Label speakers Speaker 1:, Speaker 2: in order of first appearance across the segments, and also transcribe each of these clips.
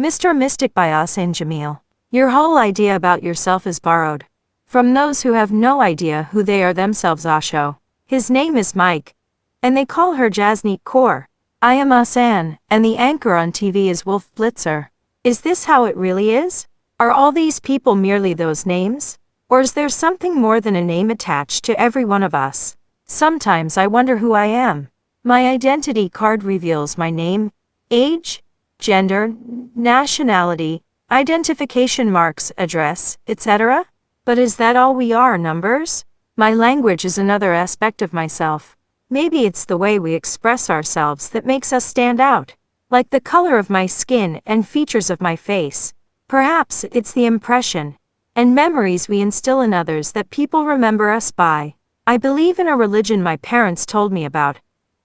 Speaker 1: Mr. Mystic by Ahsan Jamil. Your whole idea about yourself is borrowed from those who have no idea who they are themselves. Osho. His name is Mike, and they call her Jasneet Kaur. I am Ahsan, and the anchor on TV is Wolf Blitzer. Is this how it really is? Are all these people merely those names? Or is there something more than a name attached to every one of us? Sometimes I wonder who I am. My identity card reveals my name, age, gender, nationality, identification marks, address, etc. But is that all we are, numbers? My language is another aspect of myself. Maybe it's the way we express ourselves that makes us stand out, like the color of my skin and features of my face. Perhaps it's the impression and memories we instill in others that people remember us by. I believe in a religion my parents told me about,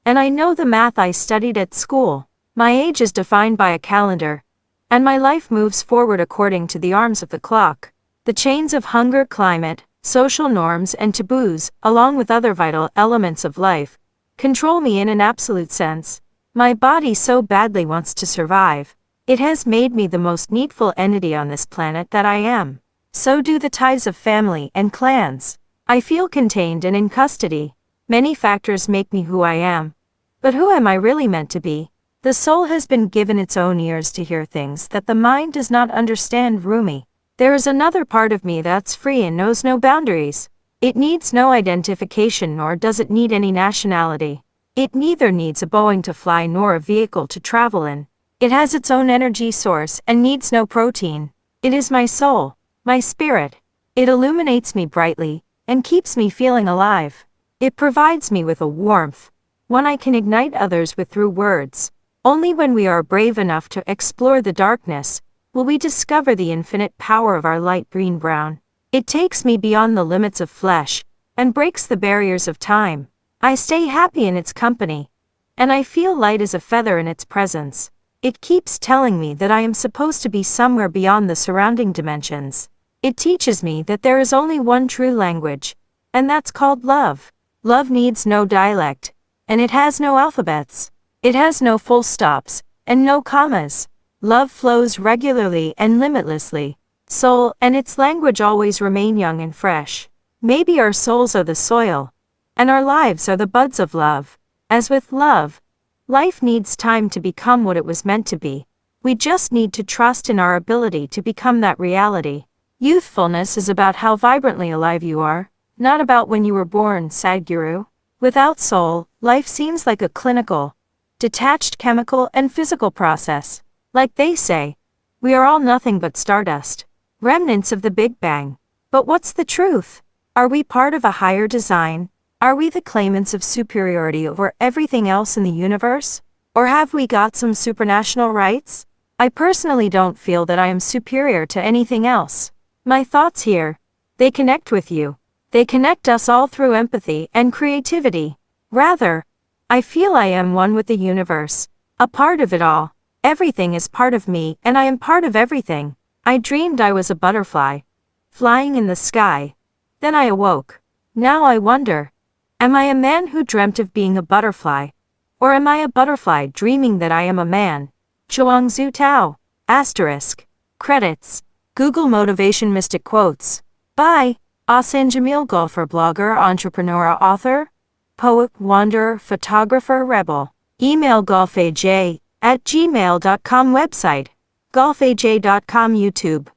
Speaker 1: and I know the math I studied at school. My age is defined by a calendar, and my life moves forward according to the arms of the clock. The chains of hunger, climate, social norms, and taboos, along with other vital elements of life, control me in an absolute sense. My body so badly wants to survive. It has made me the most needful entity on this planet that I am. So do the ties of family and clans. I feel contained and in custody. Many factors make me who I am. But who am I really meant to be? The soul has been given its own ears to hear things that the mind does not understand. Rumi. There is another part of me that's free and knows no boundaries. It needs no identification, nor does it need any nationality. It neither needs a Boeing to fly nor a vehicle to travel in. It has its own energy source and needs no protein. It is my soul, my spirit. It illuminates me brightly and keeps me feeling alive. It provides me with a warmth, one I can ignite others with through words. Only when we are brave enough to explore the darkness will we discover the infinite power of our light green-brown. It takes me beyond the limits of flesh and breaks the barriers of time. I stay happy in its company, and I feel light as a feather in its presence. It keeps telling me that I am supposed to be somewhere beyond the surrounding dimensions. It teaches me that there is only one true language, and that's called love. Love needs no dialect, and it has no alphabets. It has no full stops, and no commas. Love flows regularly and limitlessly. Soul and its language always remain young and fresh. Maybe our souls are the soil, and our lives are the buds of love. As with love, life needs time to become what it was meant to be. We just need to trust in our ability to become that reality. Youthfulness is about how vibrantly alive you are, not about when you were born, Sadhguru. Without soul, life seems like a clinical, detached chemical and physical process. Like they say, we are all nothing but stardust, remnants of the Big Bang. But what's the truth? Are we part of a higher design? Are we the claimants of superiority over everything else in the universe? Or have we got some supranational rights? I personally don't feel that I am superior to anything else. My thoughts here, they connect with you. They connect us all through empathy and creativity. Rather, I feel I am one with the universe, a part of it all. Everything is part of me, and I am part of everything. I dreamed I was a butterfly, flying in the sky. Then I awoke. Now I wonder, am I a man who dreamt of being a butterfly? Or am I a butterfly dreaming that I am a man? Zhuangzi Tao. Asterisk. Credits. Google Motivation Mystic Quotes. By Ahsan Jamil. Golfer, blogger, entrepreneur, author, poet, wanderer, photographer, rebel. Email golfaj@gmail.com. Website golfaj.com. YouTube